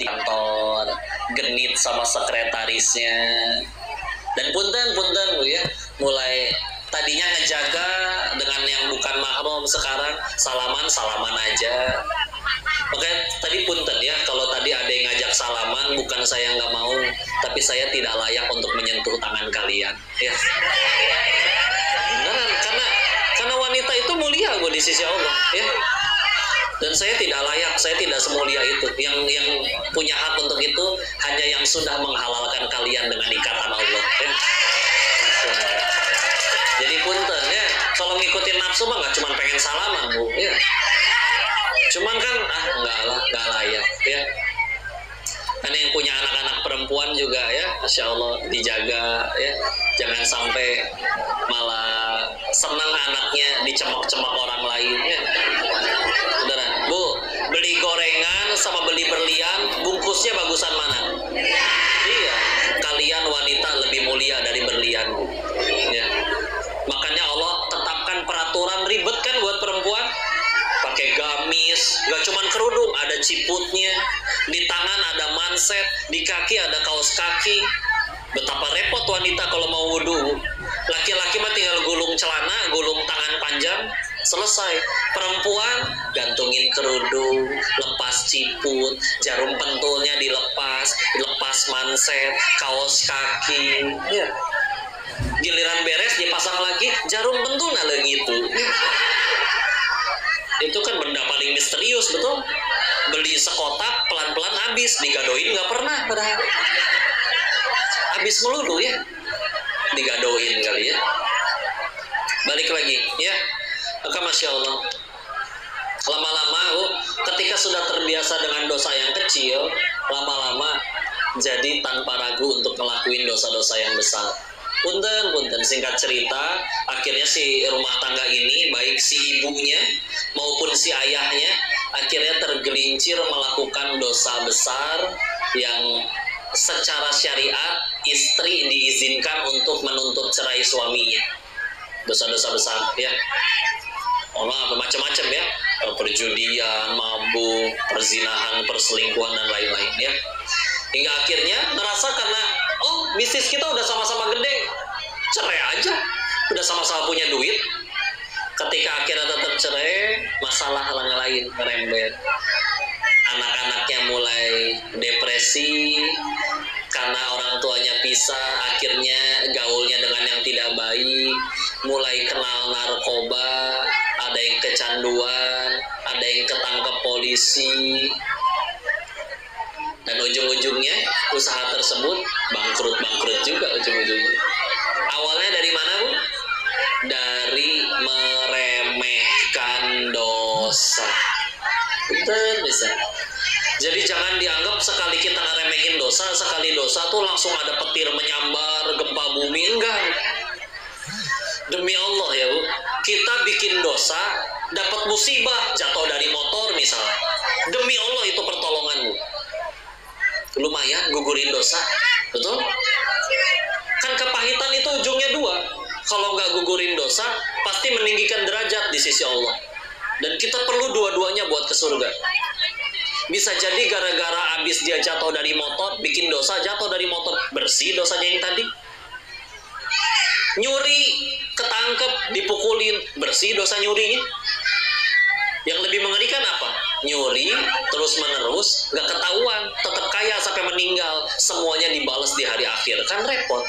di kantor, genit sama sekretarisnya. Dan punten Bu ya, mulai tadinya ngejaga dengan yang bukan mahram, sekarang salaman aja. Oke, tadi punten ya, kalau tadi ada yang ngajak salaman, bukan saya nggak mau, tapi saya tidak layak untuk menyentuh tangan kalian. Ya, beneran, karena wanita itu mulia Bu di sisi Allah. Ya, dan saya tidak layak, saya tidak semulia itu. Yang punya hak untuk itu hanya yang sudah menghalalkan kalian dengan ikatan Allah. Ya. Jadi punten ya, kalau ngikutin nafsu mah nggak cuma pengen salaman Bu. Ya. Cuman kan nggak layak ya. Kan yang punya anak-anak perempuan juga ya, Masya Allah dijaga ya, jangan sampai malah senang anaknya dicemok-cemok orang lain ya. Beneran Bu, beli gorengan sama beli berlian, bungkusnya bagusan mana? Iya, kalian wanita lebih mulia dari berlian Bu ya. Makanya Allah tetapkan peraturan ribet kan buat perempuan, pakai gamis, gak cuman kerudung, ada ciputnya, di tangan ada manset, di kaki ada kaos kaki. Betapa repot wanita kalau mau wudhu. Laki-laki mah tinggal gulung celana, gulung tangan panjang, selesai. Perempuan gantungin kerudung, lepas ciput, jarum pentulnya dilepas, lepas manset, kaos kaki ya. Giliran beres dipasang lagi, jarum pentulnya lagi itu kan benda paling misterius, betul? Beli sekotak pelan-pelan habis, digadoin nggak pernah, padahal habis melulu ya, digadoin kali ya. Balik lagi ya, maka Masya Allah, lama-lama ketika sudah terbiasa dengan dosa yang kecil, lama-lama jadi tanpa ragu untuk ngelakuin dosa-dosa yang besar. Punten, singkat cerita, akhirnya si rumah tangga ini, baik si ibunya maupun si ayahnya, akhirnya tergelincir melakukan dosa besar yang secara syariat istri diizinkan untuk menuntut cerai suaminya. Dosa-dosa besar ya. Allah macam-macam ya, perjudian, mabuk, perzinahan, perselingkuhan dan lain-lain ya. Hingga akhirnya merasa karena bisnis kita udah sama-sama gede, cerai aja, udah sama-sama punya duit. Ketika akhirnya tetap cerai, masalah yang lain merembet. Anak-anaknya mulai depresi karena orang tuanya pisah, akhirnya gaulnya dengan yang tidak baik, mulai kenal narkoba, ada yang kecanduan, ada yang ketangkep polisi. Dan ujung-ujungnya usaha tersebut bangkrut juga ujung-ujungnya. Awalnya dari mana Bu? Dari meremehkan dosa. Betul bisa. Jadi jangan dianggap sekali kita ngeremehin dosa, sekali dosa tuh langsung ada petir menyambar, gempa bumi, enggak. Demi Allah ya Bu, kita bikin dosa, dapat musibah, jatuh dari motor misalnya. Demi Allah itu pertolongan Bu. Lumayan gugurin dosa, betul? Kan kepahitan itu ujungnya dua. Kalau nggak gugurin dosa, pasti meninggikan derajat di sisi Allah. Dan kita perlu dua-duanya buat ke surga. Bisa jadi gara-gara abis dia jatuh dari motor, bikin dosa, jatuh dari motor, bersih dosanya yang tadi. Nyuri, ketangkep, dipukulin, bersih dosa nyurinya. Yang lebih mengerikan apa? Nyuri terus-menerus, gak ketahuan, tetap kaya sampai meninggal, semuanya dibalas di hari akhir, kan repot.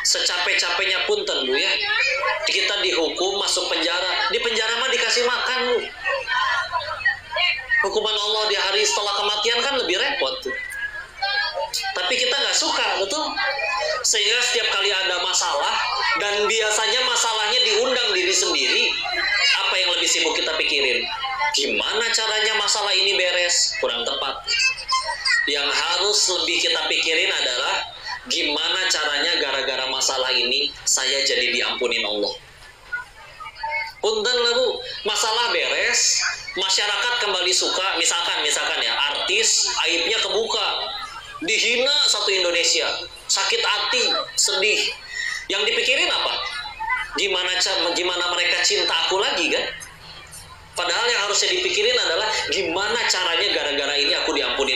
Secapek-capeknya punten Bu ya, kita dihukum masuk penjara, di penjara mah dikasih makan Bu. Hukuman Allah di hari setelah kematian kan lebih repot tuh. Tapi kita nggak suka, betul? Sehingga setiap kali ada masalah, dan biasanya masalahnya diundang diri sendiri, apa yang lebih sibuk kita pikirin? Gimana caranya masalah ini beres? Kurang tepat. Yang harus lebih kita pikirin adalah gimana caranya gara-gara masalah ini saya jadi diampunin Allah. Punten lah Bu, masalah beres, masyarakat kembali suka, misalkan ya, artis aibnya kebuka, dihina satu Indonesia, sakit hati, sedih. Yang dipikirin apa? Gimana mereka cinta aku lagi kan? Padahal yang harusnya dipikirin adalah gimana caranya gara-gara ini aku diampuni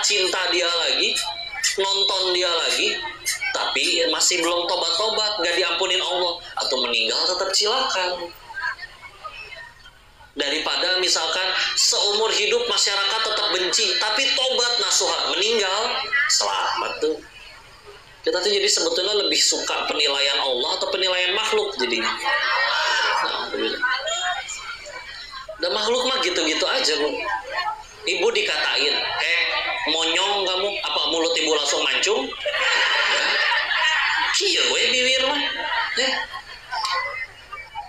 cinta dia lagi, nonton dia lagi, tapi masih belum tobat-tobat, gak diampunin Allah, atau meninggal tetap silakan. Daripada misalkan seumur hidup masyarakat tetap benci, tapi tobat nasuha, meninggal, selamat tuh. Kita tuh jadi sebetulnya lebih suka penilaian Allah atau penilaian makhluk jadinya. Nah, dan makhluk mah gitu-gitu aja, Bu. Ibu dikatain, monyong kamu, apa mulut ibu langsung mancung? Kia gue bibir mah.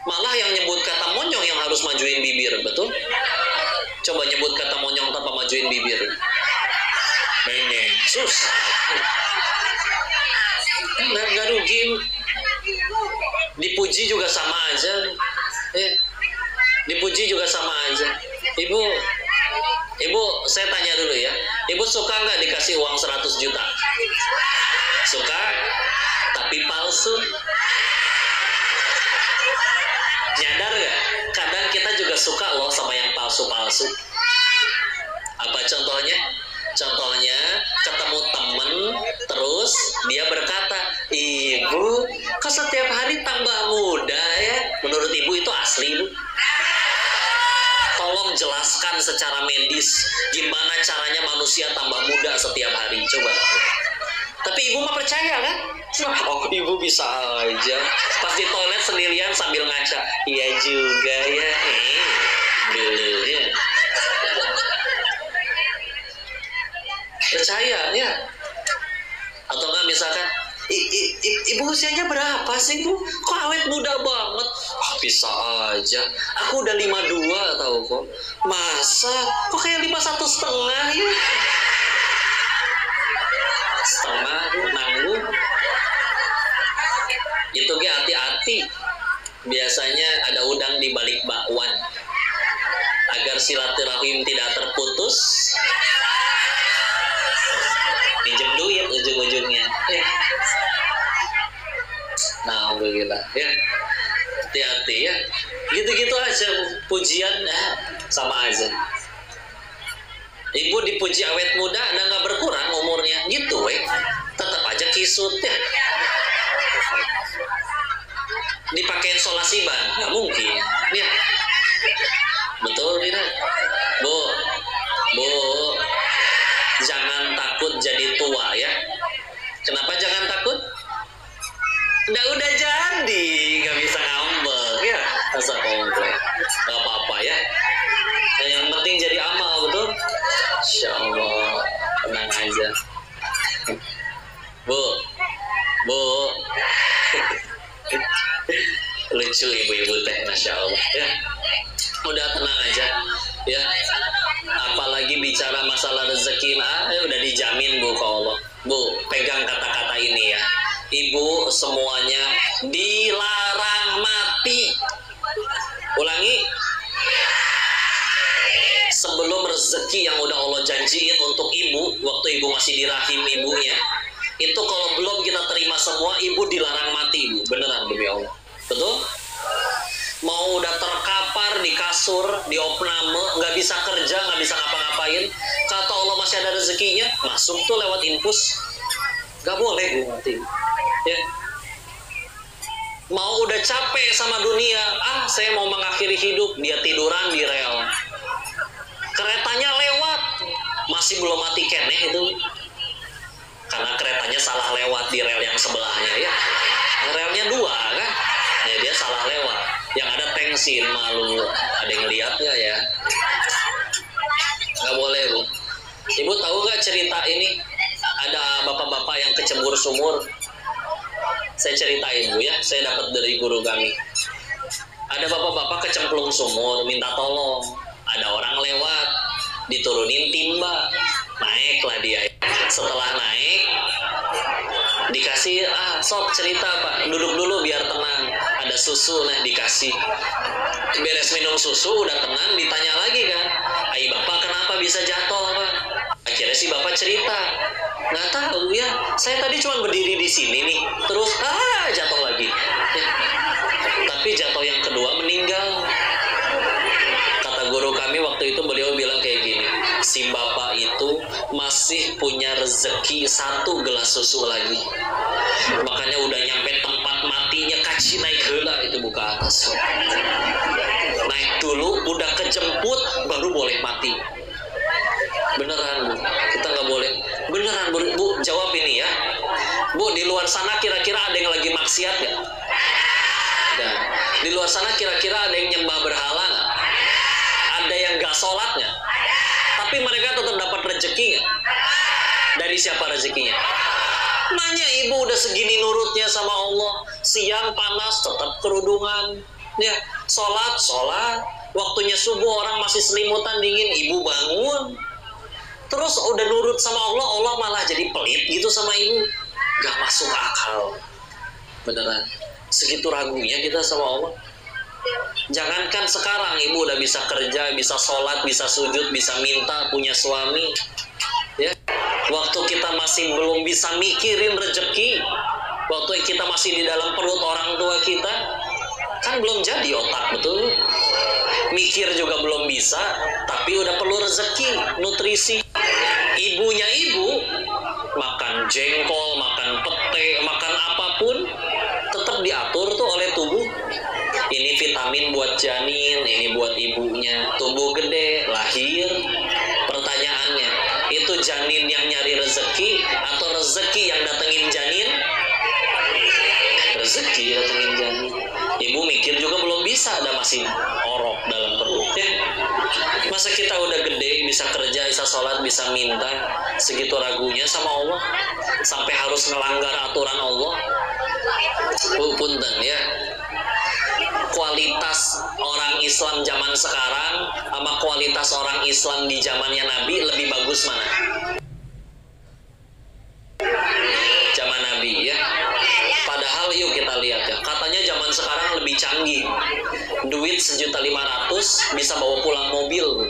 Malah yang nyebut kata monyong yang harus majuin bibir, betul? Coba nyebut kata monyong tanpa majuin bibir. Mengeng, susah. Nggak rugi. Dipuji juga sama aja. Dipuji juga sama aja. Ibu, saya tanya dulu ya. Ibu suka nggak dikasih uang 100 juta? Suka, tapi palsu. Nyadar nggak? Kadang kita juga suka loh sama yang palsu-palsu. Apa contohnya? Contohnya ketemu temen, terus dia berkata, ibu, kok setiap hari tambah muda ya? Menurut ibu itu asli, Bu? Tolong jelaskan secara medis gimana caranya manusia tambah muda setiap hari, coba. Tapi ibu mah percaya kan? Oh, ibu bisa aja. Pas di toilet sendirian sambil ngaca, iya juga ya. Dulunya. Percaya ya. Atau enggak misalkan, ibu usianya berapa sih, Bu? Kok awet muda banget? Bisa aja. Aku udah 52 tahu kok. Masa? Kok kayak 51,5 ya? Setengah nanggung. Itu ge hati-hati. Biasanya ada udang di balik bakwan. Agar silaturahim tidak terputus, minjem duit ujung-ujungnya. Nah, alhamdulillah ya. Hati-hati ya. Gitu-gitu aja pujian sama aja. Ibu dipuji awet muda dan nggak berkurang umurnya, gitu tetap aja kisut ya. Dipakein solasiban, nggak mungkin ya. Betul tidak? Bu, jangan takut jadi tua ya. Kenapa jangan takut? Udah jadi, nggak bisa ngambek ya. Asal komplek, nggak apa-apa ya. Yang penting jadi amal, betul? Insya Allah, tenang aja. Bu, lucu ibu-ibu teh, Masya Allah ya. Udah tenang aja ya. Apalagi bicara masalah rezeki, udah dijamin Bu ke Allah. Bu, pegang kata-kata ini ya. Ibu semuanya dilarang mati. Ulangi. Sebelum rezeki yang udah Allah janjiin untuk ibu waktu ibu masih di rahim ibunya, itu kalau belum kita terima semua, ibu dilarang mati, Bu. Beneran demi Allah. Betul? Mau udah terkapar di kasur, di opname, nggak bisa kerja, nggak bisa ngapa-ngapain, kata Allah masih ada rezekinya, masuk tuh lewat infus. Nggak boleh, Bu, mati. Ya. Mau udah capek sama dunia, saya mau mengakhiri hidup, dia tiduran di rel. Keretanya lewat, masih belum mati keneh itu. Karena keretanya salah lewat di rel yang sebelahnya ya. Relnya 2 kan, ya dia salah lewat. Yang ada tengsin, malu. Ada yang lihat nggak ya? Nggak boleh, Bu. Ibu tahu nggak cerita ini? Ada bapak-bapak yang kecebur sumur. Saya ceritain, Bu ya. Saya dapat dari guru kami. Ada bapak-bapak kecemplung sumur, minta tolong. Ada orang lewat, diturunin timba, naiklah dia. Setelah naik, dikasih, sok cerita Pak, duduk dulu biar tenang. Ada susu, dikasih. Beres minum susu, udah tenang, ditanya lagi kan, "Ai Bapak kenapa bisa jatuh Pak?" Akhirnya si Bapak cerita, "Nggak tahu ya, saya tadi cuma berdiri di sini nih, terus jatuh lagi." Ya. Tapi jatuh yang kedua meninggal. Kata guru kami waktu itu, beliau bilang kayak gini, si bapak itu masih masih punya rezeki 1 gelas susu lagi. Makanya udah nyampe tempat matinya kaci naik heula itu buka atas. Naik dulu, udah kejemput baru boleh mati. Beneran Bu, kita nggak boleh. Beneran Bu, jawab ini ya. Bu, di luar sana kira-kira ada yang lagi maksiat nggak? Ada. Di luar sana kira-kira ada yang nyembah berhala nggak? Ada yang nggak sholat nggak? Tapi mereka tetap dapat rezeki nggak? Dari siapa rezekinya? Nanya ibu udah segini nurutnya sama Allah, siang panas tetap kerudungan, ya sholat, waktunya subuh orang masih selimutan dingin, ibu bangun, terus udah nurut sama Allah, Allah malah jadi pelit gitu sama ibu, gak masuk akal, beneran, segitu ragunya kita sama Allah. Jangankan sekarang ibu udah bisa kerja, bisa sholat, bisa sujud, bisa minta, punya suami, ya. Waktu kita masih belum bisa mikirin rezeki, waktu kita masih di dalam perut orang tua kita, kan belum jadi otak, betul? Mikir juga belum bisa, tapi udah perlu rezeki, nutrisi. Ibunya ibu, makan jengkol, makan pete, makan apapun, tetap diatur tuh oleh tubuh. Ini vitamin buat janin, ini buat ibunya. Tubuh gede, lahir. Pertanyaannya, itu janin yang nyari rezeki atau rezeki yang datengin janin? Rezeki datengin janin. Ibu mikir juga belum bisa, ada masih orok dalam perut ya. Masa kita udah gede, bisa kerja, bisa sholat, bisa minta, segitu ragunya sama Allah, sampai harus melanggar aturan Allah? Punten ya. Kualitas orang Islam zaman sekarang sama kualitas orang Islam di zamannya Nabi lebih bagus mana? Zaman Nabi ya. Padahal yuk kita lihat ya, katanya zaman sekarang lebih canggih. Duit 1.500.000 bisa bawa pulang mobil.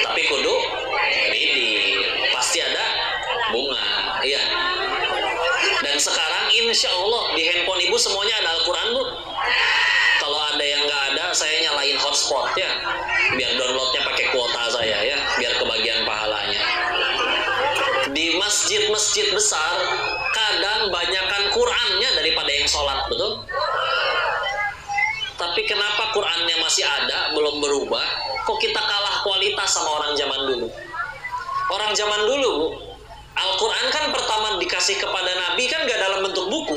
Tapi kudu kredit, pasti ada bunga, iya. Dan sekarang insya Allah di handphone ibu semuanya ada Al-Quran Bu. Kalau ada yang nggak ada, saya nyalain hotspot ya, biar downloadnya pakai kuota saya ya, biar kebagian pahalanya. Di masjid-masjid besar, kadang banyakan Qurannya daripada yang sholat, betul? Tapi kenapa Qurannya masih ada, belum berubah? Kok kita kalah kualitas sama orang zaman dulu? Orang zaman dulu, Bu, Al-Quran kan pertama dikasih kepada Nabi kan gak dalam bentuk buku.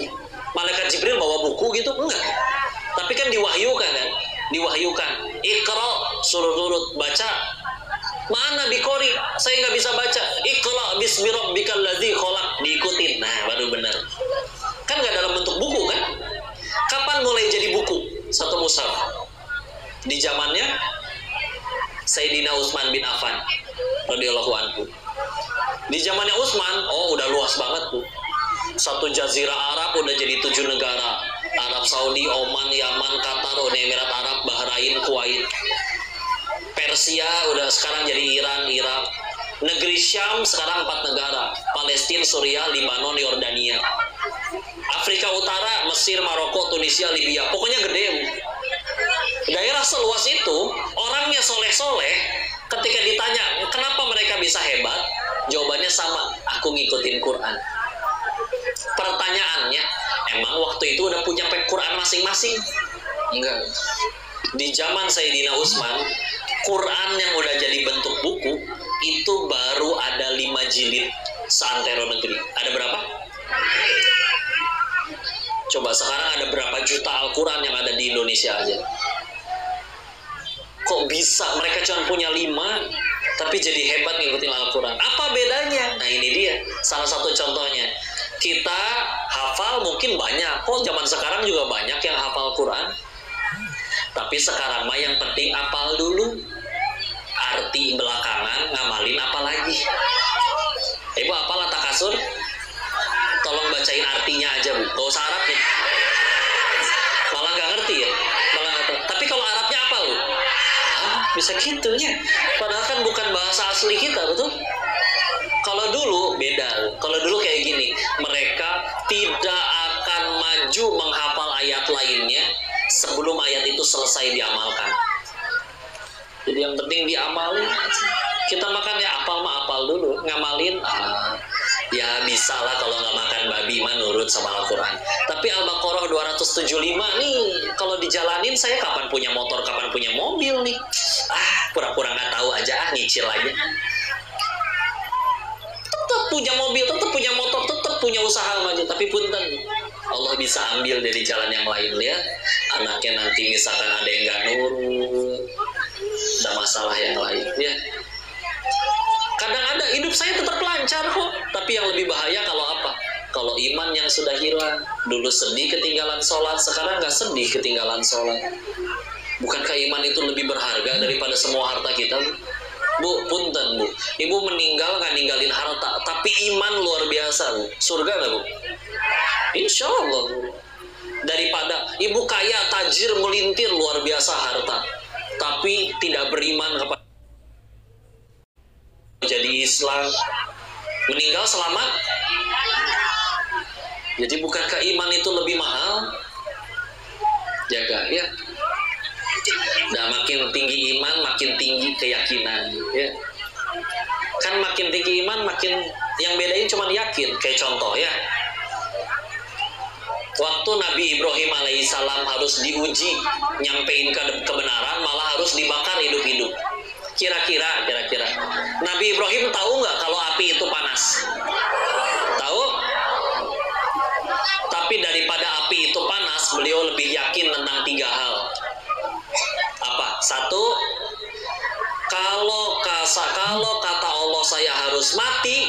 Malaikat Jibril bawa buku gitu, enggak. Tapi kan diwahyukan kan? Diwahyukan. Iqra, suruh nurut, baca. Mana bikori? Saya nggak bisa baca. Iqra bismi rabbikal ladzi khalaq. Diikutin. Nah, baru benar. Kan nggak dalam bentuk buku kan? Kapan mulai jadi buku? Satu mushaf. Di zamannya Sayyidina Utsman bin Affan radhiyallahu anhu. Di zamannya Utsman, oh udah luas banget Bu. Satu jazirah Arab udah jadi 7 negara. Arab Saudi, Oman, Yaman, Qatar, Uni Emirat Arab, Bahrain, Kuwait. Persia udah sekarang jadi Iran, Irak. Negeri Syam sekarang 4 negara. Palestina, Suriah, Libanon, Yordania. Afrika Utara, Mesir, Maroko, Tunisia, Libya. Pokoknya gede Bu. Daerah seluas itu, orangnya soleh-soleh. Ketika ditanya, kenapa mereka bisa hebat? Jawabannya sama, aku ngikutin Quran. Pertanyaannya, emang waktu itu udah punya Quran masing-masing? Enggak. Di zaman Sayyidina Utsman, Quran yang udah jadi bentuk buku, itu baru ada 5 jilid seantero negeri. Ada berapa? Coba sekarang ada berapa juta Al-Quran yang ada di Indonesia aja? Kok bisa mereka cuma punya 5 tapi jadi hebat ngikutin Al-Quran? Apa bedanya? Nah ini dia salah satu contohnya. Kita hafal mungkin banyak, kok zaman sekarang juga banyak yang hafal Quran. Tapi sekarang mah yang penting hafal dulu, arti belakangan ngamalin apa lagi. Ibu hafal Lata Kasur? Tolong bacain artinya aja Bu, gak usah Arabnya. Malah gak ngerti ya, malah gak tahu. Tapi kalau Arabnya apa lu? Bisa gitunya, padahal kan bukan bahasa asli kita, betul? Kalau dulu beda, kalau dulu kayak gini, mereka tidak akan maju menghafal ayat lainnya sebelum ayat itu selesai diamalkan. Jadi yang penting diamalin. Kita makan ya apal mah apal dulu, ngamalin ya bisa lah kalau nggak makan babi mah nurut sama Al-Quran. Tapi Al-Baqarah 275 nih, kalau dijalanin saya kapan punya motor, kapan punya mobil nih. Pura-pura nggak tahu aja, nyicil aja. Tetap punya mobil, tetap punya motor, tetap punya usaha maju. Tapi punten, Allah bisa ambil dari jalan yang lain ya. Anaknya nanti misalkan ada yang nggak nurut, ada masalah yang lain ya. Kadang ada, hidup saya tetap lancar kok. Tapi yang lebih bahaya kalau apa? Kalau iman yang sudah hilang. Dulu sedih ketinggalan sholat, sekarang nggak sedih ketinggalan sholat. Bukankah iman itu lebih berharga daripada semua harta kita, Bu? Bu, punten Bu, ibu meninggal nggak ninggalin harta, tapi iman luar biasa, Bu. Surga nggak, Bu? Insya Allah, Bu. Daripada ibu kaya, tajir, melintir, luar biasa harta, tapi tidak beriman kepada jadi Islam, meninggal selamat. Jadi bukankah iman itu lebih mahal? Jaga ya. Nah, makin tinggi iman, makin tinggi keyakinan ya. Kan makin tinggi iman, makin yang bedain cuma yakin. Kayak contoh ya, waktu Nabi Ibrahim alaihissalam harus diuji nyampein kebenaran, malah harus dibakar hidup-hidup. Kira-kira Nabi Ibrahim tahu nggak kalau api itu panas? Tahu? Tapi daripada api itu panas, beliau lebih yakin tentang 3 hal. Apa? 1, kalau kata Allah saya harus mati,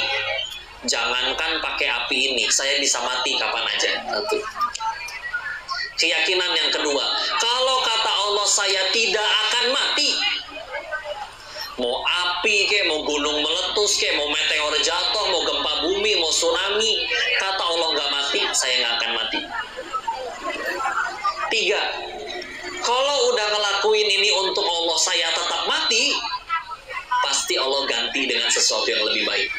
jangankan pakai api ini, saya bisa mati kapan aja. 1. Keyakinan yang kedua, kalau kata Allah saya tidak akan mati, mau api kayak, mau gunung meletus kayak, mau meteor jatuh, mau gempa bumi, mau tsunami, kata Allah nggak mati, saya nggak akan mati. 3, kalau udah ngelakuin ini untuk Allah saya tetap mati, pasti Allah ganti dengan sesuatu yang lebih baik.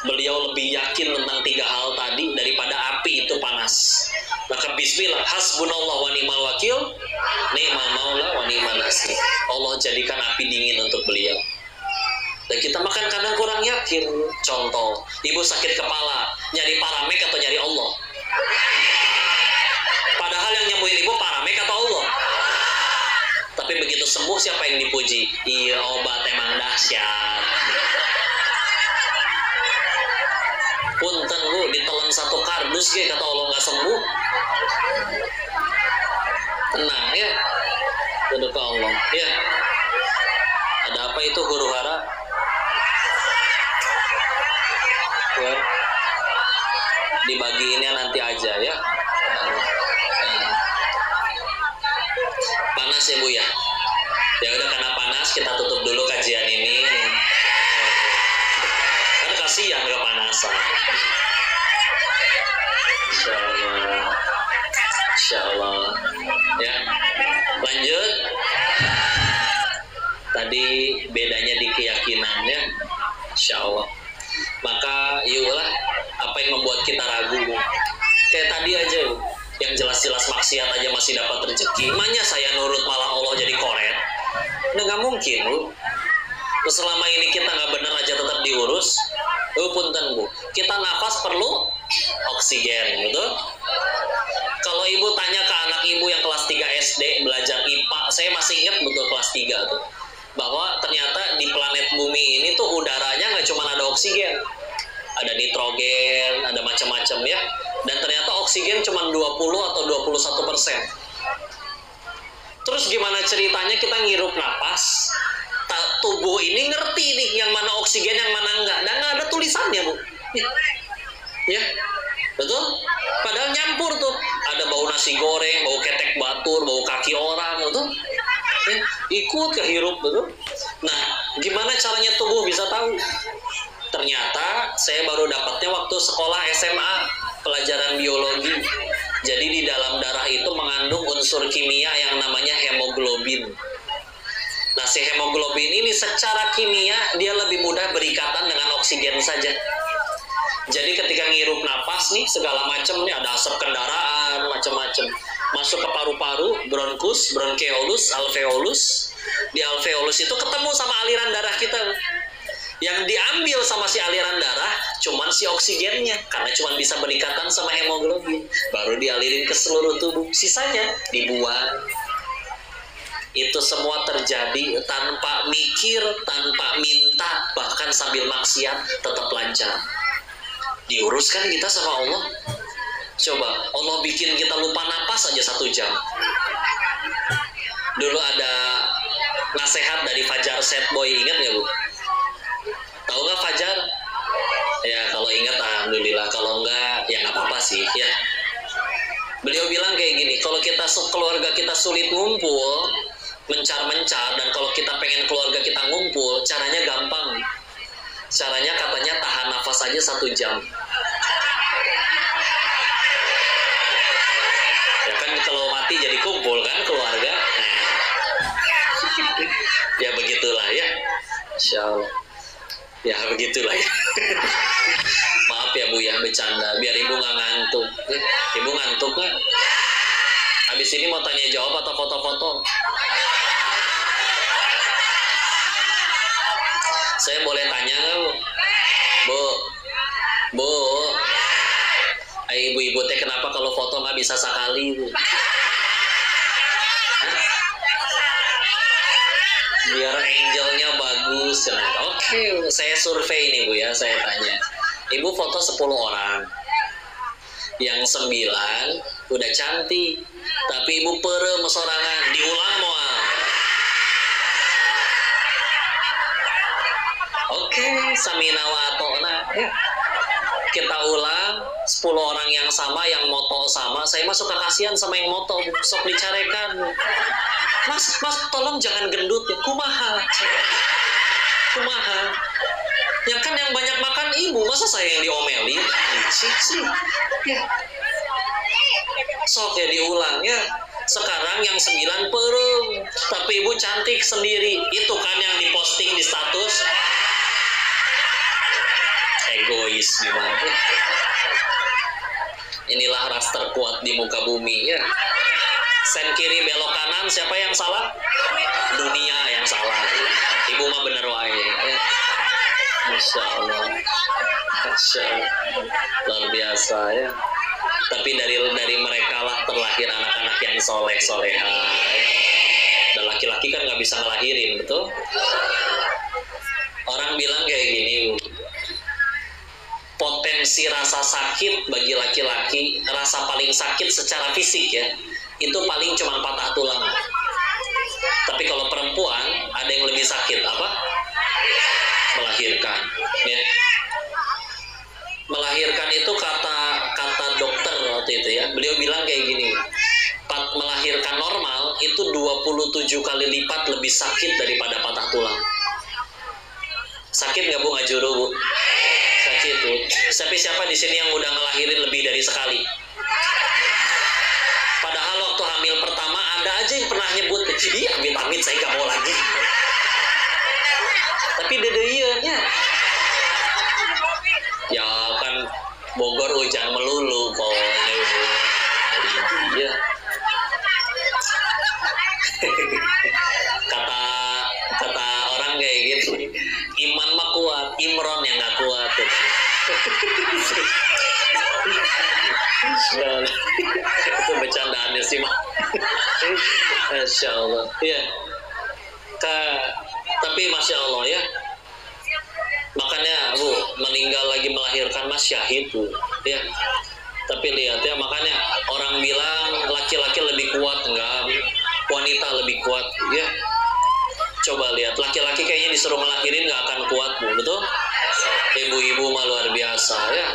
Beliau lebih yakin tentang 3 hal tadi daripada api itu panas. Maka bismillah, hasbunallah wa ni'mal wakil, ni'mal maula wa ni'mal nasir. Allah jadikan api dingin untuk beliau. Dan kita makan kadang kurang yakin. Contoh, ibu sakit kepala, nyari paramek atau nyari Allah? Padahal yang nyembuhin ibu paramek atau Allah? Tapi begitu sembuh, siapa yang dipuji? Iya, obat emang dahsyat. Punten Bu, ditelan 1 kardus kayak kata Allah nggak sembuh. Tenang ya, duduk ke Allah ya. Ada apa itu huru hara? Ya, dibagiinnya nanti aja ya. Panas ya Bu ya. Ya udah, karena panas kita tutup dulu kajian ini. Karena kasihan kepanasan. Insya Allah ya. Lanjut. Tadi bedanya di keyakinan ya. Insya Allah. Maka yuklah, apa yang membuat kita ragu? Kayak tadi aja, yang jelas-jelas maksiat aja masih dapat rezeki. Makanya saya nurut malah Allah jadi koret. Nggak mungkin Bu. Selama ini kita nggak benar aja tetap diurus. Punten Bu, kita nafas perlu oksigen, betul? Kalau ibu tanya ke anak ibu yang kelas 3 SD belajar IPA, saya masih ingat betul kelas 3 tuh, bahwa ternyata di planet bumi ini tuh udaranya nggak cuma ada oksigen, ada nitrogen, ada macam-macam ya. Dan ternyata oksigen cuma 20 atau 21%. Terus gimana ceritanya kita ngirup napas, tubuh ini ngerti nih yang mana oksigen, yang mana enggak, dan nggak ada tulisannya Bu ya, betul? Padahal nyampur tuh, ada bau nasi goreng, bau ketek batur, bau kaki orang, betul ya, ikut kehirup, betul. Nah, gimana caranya tubuh bisa tahu? Ternyata saya baru dapatnya waktu sekolah SMA, pelajaran biologi. Jadi di dalam darah itu mengandung unsur kimia yang namanya hemoglobin. Nah, si hemoglobin ini secara kimia dia lebih mudah berikatan dengan oksigen saja. Jadi ketika ngirup napas nih, segala macam nih, ada asap kendaraan, macam-macam. masuk ke paru-paru, bronkus, bronkeolus, alveolus. Di alveolus itu ketemu sama aliran darah kita. Yang diambil sama si aliran darah cuman si oksigennya, karena cuman bisa berikatan sama hemoglobin, baru dialirin ke seluruh tubuh, sisanya dibuang. Itu semua terjadi tanpa mikir, tanpa minta, bahkan sambil maksiat tetap lancar. Diuruskan kita sama Allah. Coba Allah bikin kita lupa napas aja 1 jam. Dulu ada nasihat dari Fajar Setboy, ingat nggak Bu? Tahu nggak Fajar? Ya kalau ingat alhamdulillah, kalau enggak ya nggak apa-apa sih ya. Beliau bilang kayak gini, kalau kita keluarga kita sulit ngumpul, mencar-mencar, dan kalau kita pengen keluarga kita ngumpul, caranya gampang. Caranya katanya tahan nafas aja 1 jam. Ya kan kalau mati jadi kumpul kan keluarga. Ya begitulah ya. Insya Allah. Ya begitulah ya. Maaf ya Bu ya, bercanda biar Ibu nggak ngantuk. Ibu ngantuk nggak? Habis ini mau tanya jawab atau foto-foto? Saya boleh tanya nggak Bu? Bu, ibu-ibu teh kenapa kalau foto nggak bisa sekali Bu? Biar angelnya bagus. Oke, saya survei nih Bu ya, saya tanya. Ibu foto 10 orang. Yang 9 udah cantik, tapi ibu perem sorangan, diulang moal. Oke, samina wa atona ya. Kita ulang 10 orang yang sama, yang moto sama. Saya mah suka kasihan sama yang moto, sok dicarekan. Mas, tolong jangan gendut ya. Kumaha. Yang kan yang banyak makan ibu, masa saya yang diomelin? Sih. Ya. Sok ya diulang ya. Sekarang yang 9 perem, tapi ibu cantik sendiri. Itu kan yang diposting di status. Egois gimana? Inilah ras terkuat di muka bumi ya. Sen kiri belok kanan, siapa yang salah? Dunia yang salah. Ibu mah bener wae ya. Masya Allah. Luar biasa ya. Tapi dari mereka lah terlahir anak-anak yang soleh-soleha. Dan laki-laki kan nggak bisa ngelahirin, betul? Orang bilang kayak gini, potensi rasa sakit bagi laki-laki, rasa paling sakit secara fisik ya, itu paling cuma patah tulang. Tapi kalau perempuan ada yang lebih sakit apa? Melahirkan. Ya. Melahirkan itu kata dokter waktu itu ya. Beliau bilang kayak gini. Melahirkan normal itu 27 kali lipat lebih sakit daripada patah tulang. Sakit nggak Bu ngajuru Bu? Sakit Bu. Tapi siapa di sini yang udah ngelahirin lebih dari sekali? Padahal waktu hamil pertama ada aja yang pernah nyebut, "Ih, amit-amit saya nggak mau lagi." Tapi dedeuyeunnya. Ya kan Bogor hujan melulu pokoknya Bu. Iya. kata orang kayak gitu, iman mah kuat, Imron yang nggak kuat. Itu bercandaannya sih mah. Masya Allah ya. Tapi Masya Allah ya, makanya Bu meninggal lagi melahirkan mas syahid Bu ya. Tapi lihat ya, makanya orang bilang laki-laki lebih kuat, enggak, wanita lebih kuat ya. Coba lihat, laki-laki kayaknya disuruh ngelahirin nggak akan kuat Bu, betul? Ibu-ibu mah luar biasa ya.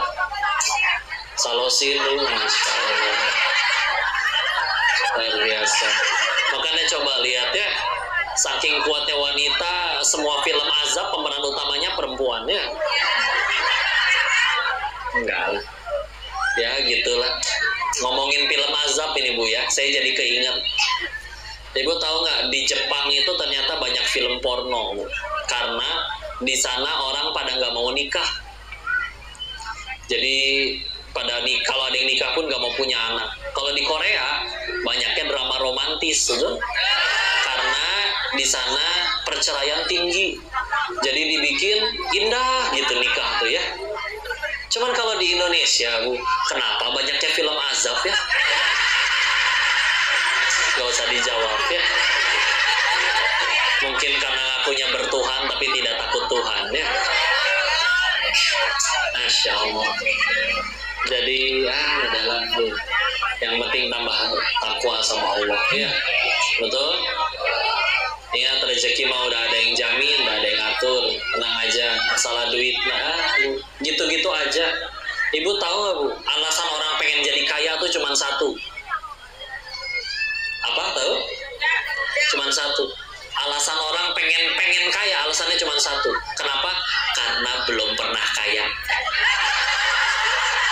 Salosin dulu, Masya Allah. Luar biasa. Makanya coba lihat ya, saking kuatnya wanita, semua film azab pemeran utamanya perempuan ya. Enggak. Ya gitulah. Ngomongin film azab ini Bu ya, saya jadi keinget. Ibu tahu nggak, di Jepang itu ternyata banyak film porno Bu. Karena di sana orang pada nggak mau nikah. Jadi Kalau ada yang nikah pun nggak mau punya anak. Kalau di Korea banyaknya drama romantis, tuh. Karena di sana perceraian tinggi, jadi dibikin indah gitu nikah tuh ya. Cuman kalau di Indonesia, Bu, kenapa banyaknya film azab ya? Gak usah dijawab ya. Mungkin karena ngakunya bertuhan tapi tidak takut Tuhan ya. Masya Allah. Jadi adalah yang penting tambah takwa sama Allah ya. Betul. Ingat rezeki mah udah ada yang jamin, udah ada yang atur, tenang aja. Masalah duit gitu-gitu aja. Ibu tahu nggak, Bu, alasan orang pengen jadi kaya tuh cuma satu. Apa tahu? Cuma satu. Alasan orang pengen kaya, alasannya cuma satu. Kenapa? Karena belum pernah kaya.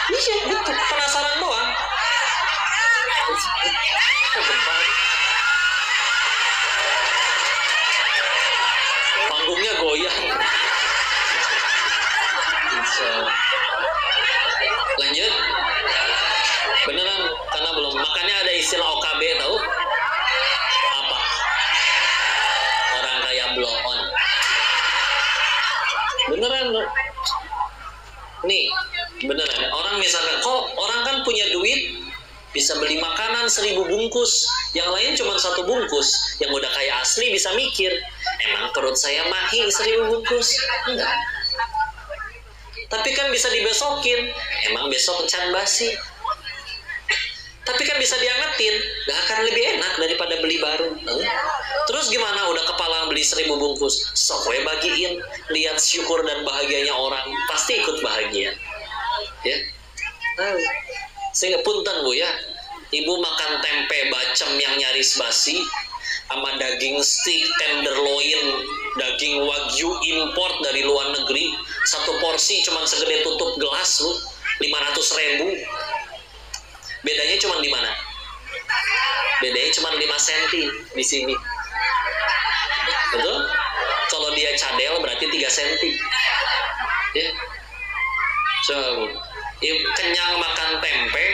Iya, gitu. Penasaran doang. Panggungnya goyang. Lanjut. Beneran, karena belum. Makanya ada istilah OKB, tahu? Apa? Orang kaya blow on. Beneran loh. Nih, beneran. Orang misalkan, orang kan punya duit, bisa beli makanan 1000 bungkus, yang lain cuma 1 bungkus. Yang udah kaya asli bisa mikir, emang perut saya mahi 1000 bungkus? Enggak. Tapi kan bisa dibesokin, emang besok can basi. Tapi kan bisa diangetin, gak akan lebih enak daripada beli baru. Terus gimana udah kepalang beli 1000 bungkus? Sok we bagiin, lihat syukur dan bahagianya orang, pasti ikut bahagia. Ya. Sehingga punten, Bu ya, ibu makan tempe bacem yang nyaris basi sama daging steak tenderloin, daging wagyu import dari luar negeri, 1 porsi cuma segede tutup gelas, Bu, 500.000. Bedanya cuma di mana? Bedanya cuma 5 cm di sini. Betul? Kalau dia cadel berarti 3 cm. Ya. So, kenyang makan tempe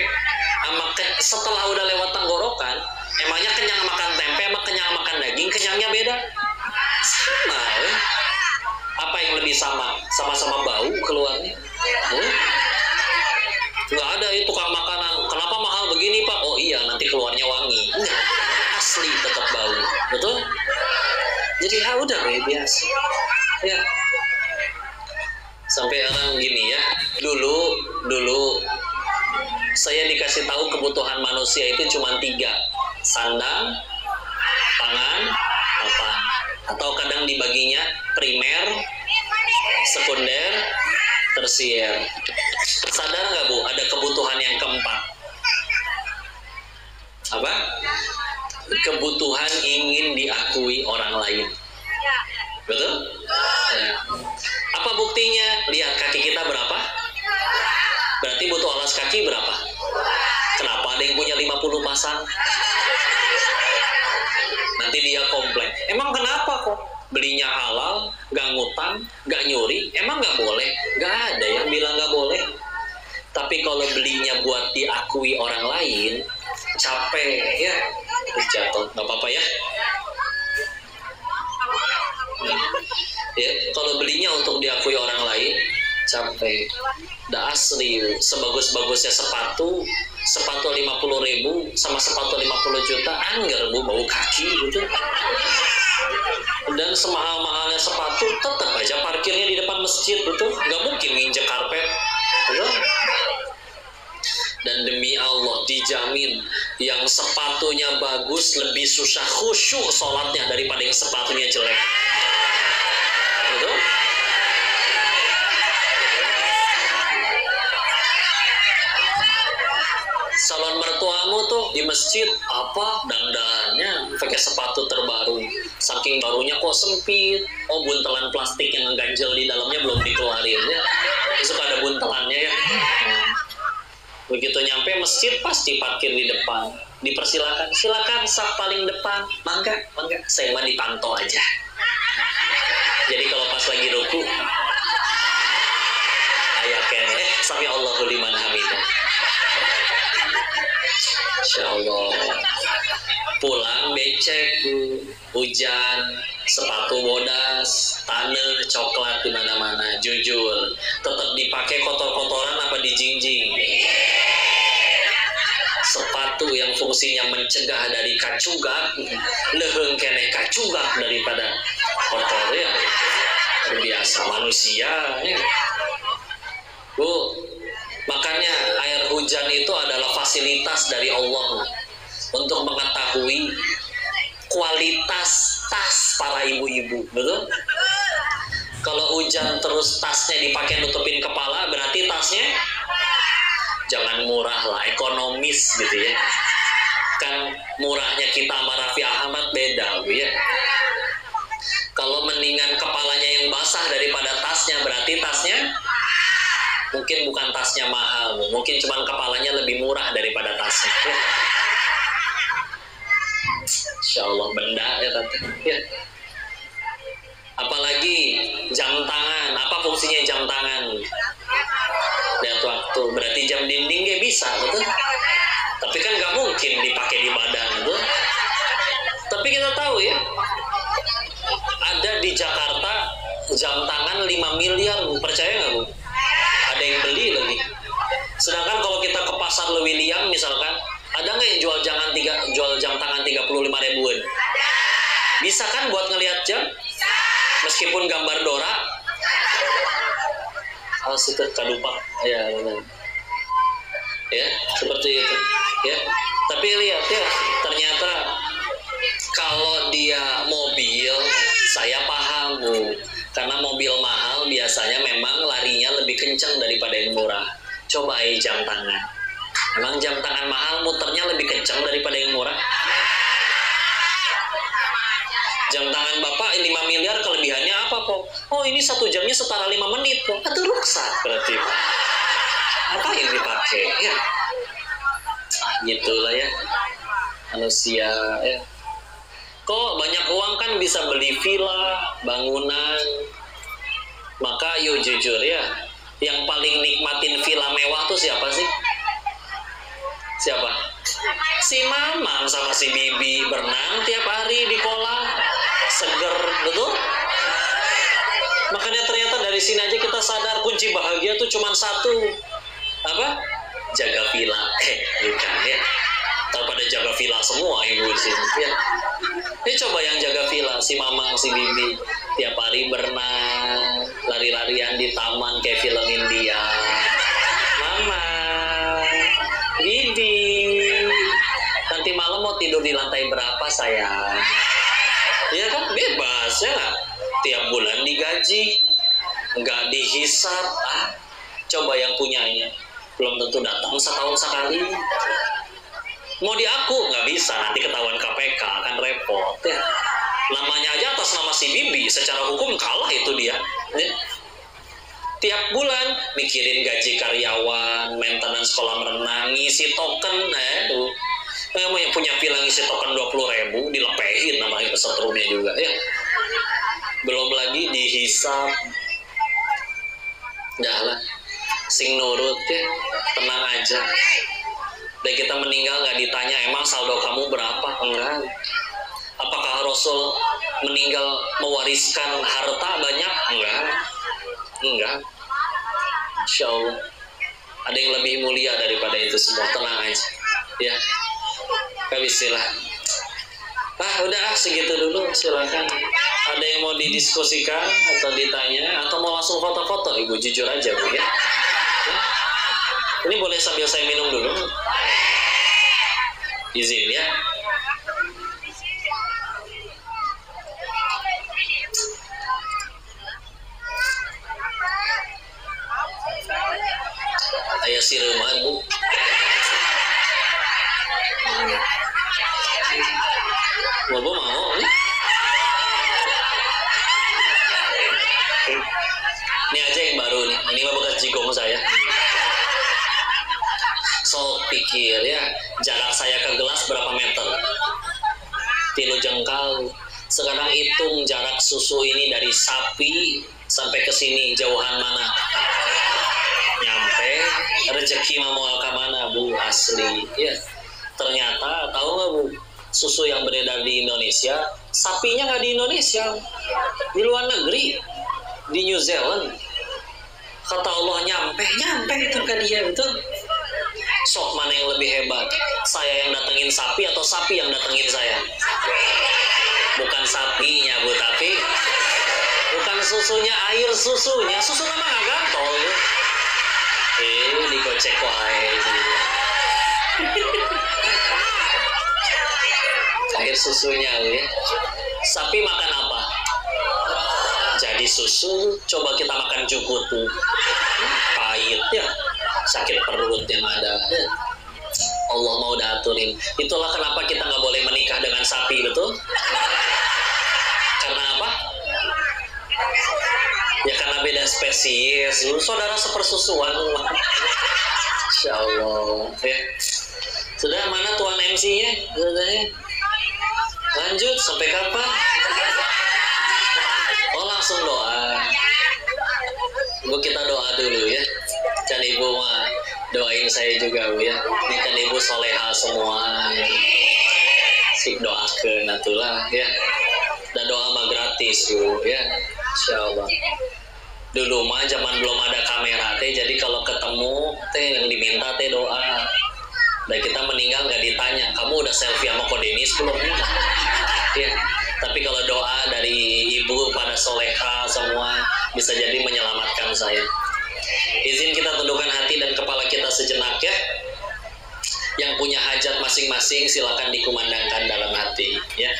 sama setelah udah lewat tenggorokan, emangnya kenyang makan tempe sama kenyang makan daging, kenyangnya beda? Sama ya. Apa yang lebih sama? Sama-sama bau keluarnya. Nggak ada itu tukang makanan, kenapa mahal begini Pak? Oh iya, nanti keluarnya wangi. Enggak, asli tetap bau. Betul? Jadi udah biasa ya. Sampai orang gini ya, dulu saya dikasih tahu kebutuhan manusia itu cuma 3: sandang, pangan, papan. Atau kadang dibaginya primer, sekunder, tersier. Sadar nggak, Bu, ada kebutuhan yang keempat? Apa? Kebutuhan ingin diakui orang lain. Betul? Ya. Apa buktinya? Lihat kaki kita berapa? Berarti butuh alas kaki berapa? Kenapa ada yang punya 50 pasang? Nanti dia komplain. Emang kenapa kok? Belinya halal, gak ngutang, gak nyuri, emang gak boleh? Gak ada yang bilang gak boleh. Tapi kalau belinya buat diakui orang lain, capek ya. Jatuh, gak apa-apa ya. Ya, kalau belinya untuk diakui orang lain, capek. Dah asli, sebagus-bagusnya sepatu 50.000 sama sepatu 50 juta, anggar, Bu, bau kaki gitu. Dan semahal-mahalnya sepatu, tetap aja parkirnya di depan masjid, betul? Gak mungkin nginjek karpet, betul? Dan demi Allah dijamin yang sepatunya bagus lebih susah khusyuk sholatnya daripada yang sepatunya jelek. Betul? Salon mertuamu tuh di masjid apa dandannya pakai sepatu terbaru, saking barunya kok sempit. Oh, buntelan plastik yang ganjel di dalamnya belum dikeluarin ya, besok ada buntelannya ya. Begitu nyampe masjid pasti parkir di depan, dipersilakan, silakan saf paling depan, mangga, saya mah dipantau aja. Jadi kalau pas lagi ruku ayaken sami Allahu liman hamidah, Insya Allah. Pulang becek, hujan, sepatu bodas, tanah, coklat di mana-mana. Jujur, tetap dipakai kotor-kotoran apa dijingjing? Sepatu yang fungsinya mencegah dari kacugak, leheng kene kacugak daripada kotor ya. Biasa manusia ya. Bu, makanya air hujan itu adalah fasilitas dari Allah untuk mengetahui kualitas tas para ibu-ibu, betul? Kalau hujan terus tasnya dipakai nutupin kepala, berarti tasnya jangan murah lah, ekonomis gitu ya. Kan murahnya kita sama Raffi Ahmad beda, Bu ya. Kalau mendingan kepalanya yang basah daripada tasnya, berarti tasnya mungkin bukan tasnya mahal, Bu. Mungkin cuma kepalanya lebih murah daripada tasnya. Ya. Insya Allah benda ya tante. Ya. Apalagi jam tangan. Apa fungsinya jam tangan? Lihat waktu. Berarti jam dinding gak bisa, betul? Tapi kan gak mungkin dipakai di badan, betul? Tapi kita tahu ya, ada di Jakarta jam tangan 5 miliar, Bu. Percaya nggak, Bu? Ada yang beli lagi. Sedangkan kalau kita ke pasar Lewiliang misalkan, ada nggak yang jual jam tangan 35 ribuan? Bisa kan buat ngelihat jam? Meskipun gambar Dora. Itu kadupak. Ya, benar. Ya, seperti itu. Ya. Tapi lihat ya, ternyata kalau dia mobil, saya paham, Bu. Karena mobil mahal biasanya memang larinya lebih kencang daripada yang murah. Coba jam tangan. Emang jam tangan mahal muternya lebih kencang daripada yang murah? Jam tangan Bapak 5 miliar kelebihannya apa, Pok? Oh, ini 1 jamnya setara 5 menit, Pok. Itu ruksat berarti, Pak. Apa yang dipakai? Ya. Gitulah ya. Manusia, ya. Kok banyak uang kan bisa beli villa, bangunan. Maka yuk jujur ya, yang paling nikmatin villa mewah tuh siapa sih? Siapa? Si Mamang sama si Bibi berenang tiap hari di kolam. Seger, betul? Makanya ternyata dari sini aja kita sadar kunci bahagia tuh cuma satu. Apa? Jaga villa. Bukan ya. Daripada jaga villa semua ibu di sini. Ya. Ini coba yang jaga villa, si Mamang, si Bibi tiap hari berenang, lari-larian di taman kayak film India. Mamang, Bibi, nanti malam mau tidur di lantai berapa sayang? Ya kan bebas ya nggak? Tiap bulan digaji, nggak dihisap. Coba yang punyanya belum tentu datang setahun sekali. Mau diaku nggak bisa, nanti ketahuan KPK kan repot ya. Namanya aja atas nama si Bibi, secara hukum kalah itu dia ya. Tiap bulan mikirin gaji karyawan, maintenance kolam renang, ngisi token tuh. Yang punya villa ngisi token 20.000 dilepehin namanya kesetrumnya juga ya. Belum lagi dihisap. Dah lah, sing nurut ya, tenang aja. Dan kita meninggal nggak ditanya emang saldo kamu berapa? Enggak. Apakah Rasul meninggal mewariskan harta banyak? Enggak. Insya Allah ada yang lebih mulia daripada itu semua. Tenang aja ya. Bismillah. Udah segitu dulu, silakan. Ada yang mau didiskusikan atau ditanya atau mau langsung foto-foto? Ibu jujur aja, Bu ya. Ini boleh sambil saya minum dulu. Izin ya. Ayah siruman, Bu. Bobo mau nih. Ini aja yang baru nih. Ini mah bekas jigong saya. So pikir ya, jarak saya ke gelas berapa meter? 3 jengkal. Sekarang hitung jarak susu ini dari sapi sampai ke sini jauhan mana? Nyampe. Rezeki mau ke mana, Bu? Asli ya. Ternyata tahu nggak Bu, susu yang beredar di Indonesia, sapinya nggak di Indonesia, di luar negeri, di New Zealand. Kata Allah nyampe itu ke dia, betul. Sok mana yang lebih hebat, saya yang datengin sapi atau sapi yang datengin saya? Bukan sapinya Bu, tapi bukan susunya, air susunya. Susu nama nggak gantol. Digocek wae. Air susunya ya. Sapi makan apa? Jadi susu, coba kita makan cukutu. Pahit ya. Sakit perut yang ada. Allah mau daturin. Itulah kenapa kita nggak boleh menikah dengan sapi, betul? Karena apa? Ya karena beda spesies. Saudara sepersusuan. Insya Allah ya. Sudah, mana tuan MC-nya? Lanjut sampai kapan? Oh langsung doa. Bu, kita doa dulu ya. Kan Ibu mah doain saya juga Bu ya. Ini kan Ibu soleha semua. Sik doakeun atulah ya. Dan doa mah gratis Bu ya. Insya Allah. Dulu mah zaman belum ada kamera teh, jadi kalau ketemu teh yang diminta teh doa. Dan kita meninggal gak ditanya, kamu udah selfie sama Kodenis belum? Ya. Tapi kalau doa dari ibu pada soleha semua bisa jadi menyelamatkan saya. Izin kita tundukkan hati dan kepala kita sejenak ya. Yang punya hajat masing-masing silakan dikumandangkan dalam hati ya.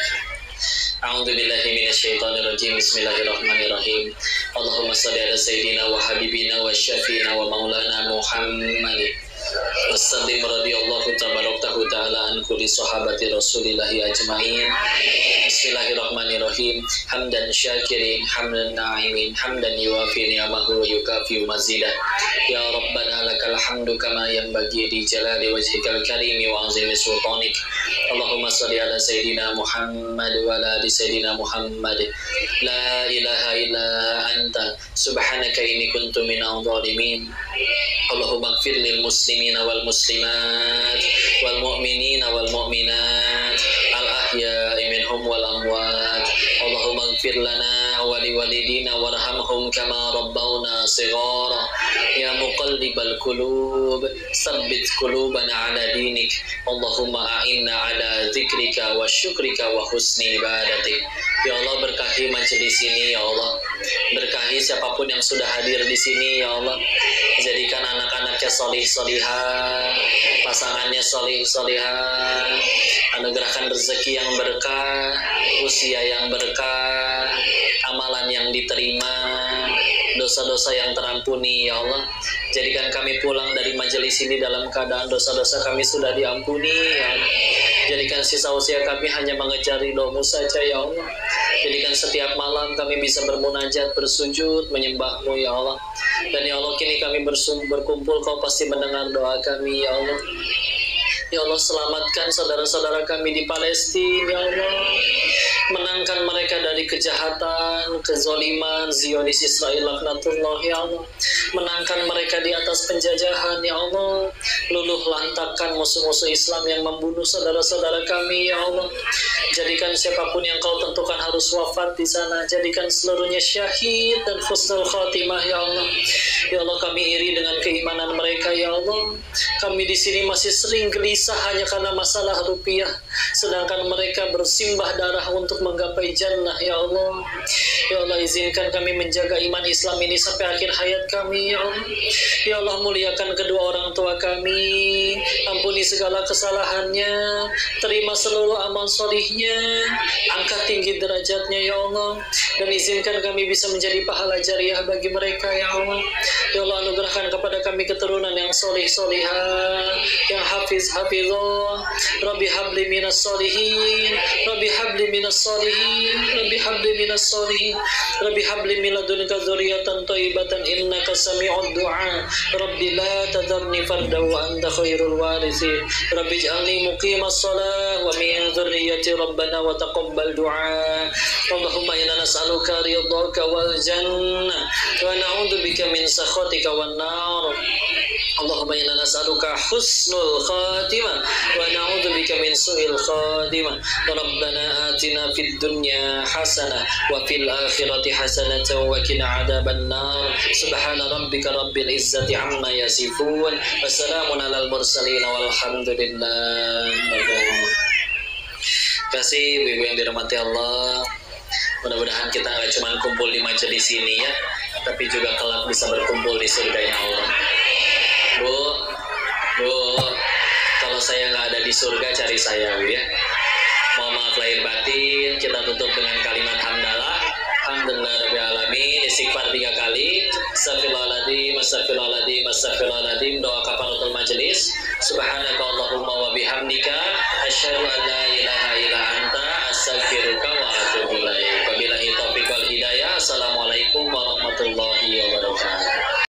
A'udzubillahi minasyaitonirrajim. Bismillahirrahmanirrahim. Allahumma shalli ala sayyidina wa habibina wa syafiina wa maulana Muhammad. Wassallim radhiyallahu tabaraktahu ta'ala an kulli sahabati rasulillahi ajma'in. Bismillahirrahmanirrahim. Hamdan syakirin, hamdan na'imin, hamdan yuwafi ni'amahu wa yukafi mazidah. Ya Rabbana lakal hamdu kama yanbaghi li jalali wajhikal karimi wa azimi sultanik. Allahumma salli ala sayyidina Muhammad wa ala ali sayyidina Muhammad. La ilaha illa anta subhanaka inni kuntu minadh dhalimin. Allahumma ighfir lil muslimina wal muslimat wal mu'minina wal mu'minat al ahya'i minhum wal amwat. Allahumma ighfir lana wa li walidina warhamhum kama rabbawna shighara. Ya muqallibal qulub tsabbit qulubana ala dinik. Allahumma a'inna ala dzikrika wa syukrika wa husni ibadatik. Ya Allah, berkahi majelis ini ya Allah. Berkahi siapapun yang sudah hadir di sini ya Allah. Jadikan anak-anaknya solih-solihah, pasangannya solih-solihah, anugerahkan rezeki yang berkah, usia yang berkah, amalan yang diterima, dosa-dosa yang terampuni ya Allah. Jadikan kami pulang dari majelis ini dalam keadaan dosa-dosa kami sudah diampuni ya Allah. Jadikan sisa usia kami hanya mengejar ridho-Mu saja ya Allah. Jadikan setiap malam kami bisa bermunajat, bersujud, menyembah-Mu ya Allah. Dan ya Allah, kini kami berkumpul, Kau pasti mendengar doa kami ya Allah. Ya Allah, selamatkan saudara-saudara kami di Palestina ya Allah. Menangkan mereka dari kejahatan, kezaliman Zionis Israel laknatullah ya Allah. Menangkan mereka di atas penjajahan ya Allah. Luluh lantakkan musuh-musuh Islam yang membunuh saudara-saudara kami ya Allah. Jadikan siapapun yang Kau tentukan harus wafat di sana, jadikan seluruhnya syahid dan husnul khatimah ya Allah. Ya Allah, kami iri dengan keimanan mereka ya Allah. Kami di sini masih sering gelisah hanya karena masalah rupiah, sedangkan mereka bersimbah darah untuk menggapai jannah ya Allah. Ya Allah, izinkan kami menjaga iman Islam ini sampai akhir hayat kami ya Allah. Ya Allah, muliakan kedua orang tua kami, ampuni segala kesalahannya, terima seluruh amal solihnya, angkat tinggi derajatnya ya Allah, dan izinkan kami bisa menjadi pahala jariah bagi mereka ya Allah. Ya Allah, anugerahkan kepada kami keturunan yang solih-solihah, yang hafizah. Rabbi habli minas solihin, Rabbi habli minas solihin, Rabbi habli minas solihin, Rabbi habli min ladunka dzurriyyatan thayyibatan innaka sami'ud du'a, Rabbi la tadharni fardan wa anta khairul warithin, Rabbi ij'alni muqimas shalah wa min dzurriyyati rabbana wa taqabbal du'a. Allahumma inna nas'aluka ridhaka wal jannah wa na'udzubika min sakhatika wan nar. Allahumma inna nas'aluka husnul khatimah wa na'udzubika min su'il khatimah. Rabbana atina fid dunya hasanah wa fil akhirati hasanatan wa qina adzaban nar. Subhana rabbika rabbil izzati amma yasifun wa salamun alal mursalin walhamdulillah. Kasih ibu yang dirahmati Allah. Mudah-mudahan kita nggak cuma kumpul di majelis ini ya, tapi juga kelak bisa berkumpul di surganya Allah. Bu, kalau saya nggak ada di surga cari saya, Bu ya. Mohon maaf lahir batin. Kita tutup dengan kalimat hamdalah. Alhamdulillah rabbil alamin. Istighfar 3 kali. Astaghfirullahaladzim, astaghfirullahaladzim, astaghfirullahaladzim. Doa kafaratul majelis. Subhanaka Allahumma wa bihamdika asyhadu an la ilaha illa anta astaghfiruka wa atubu ilaik. Wabillahi taufiq wal hidayah. Assalamualaikum.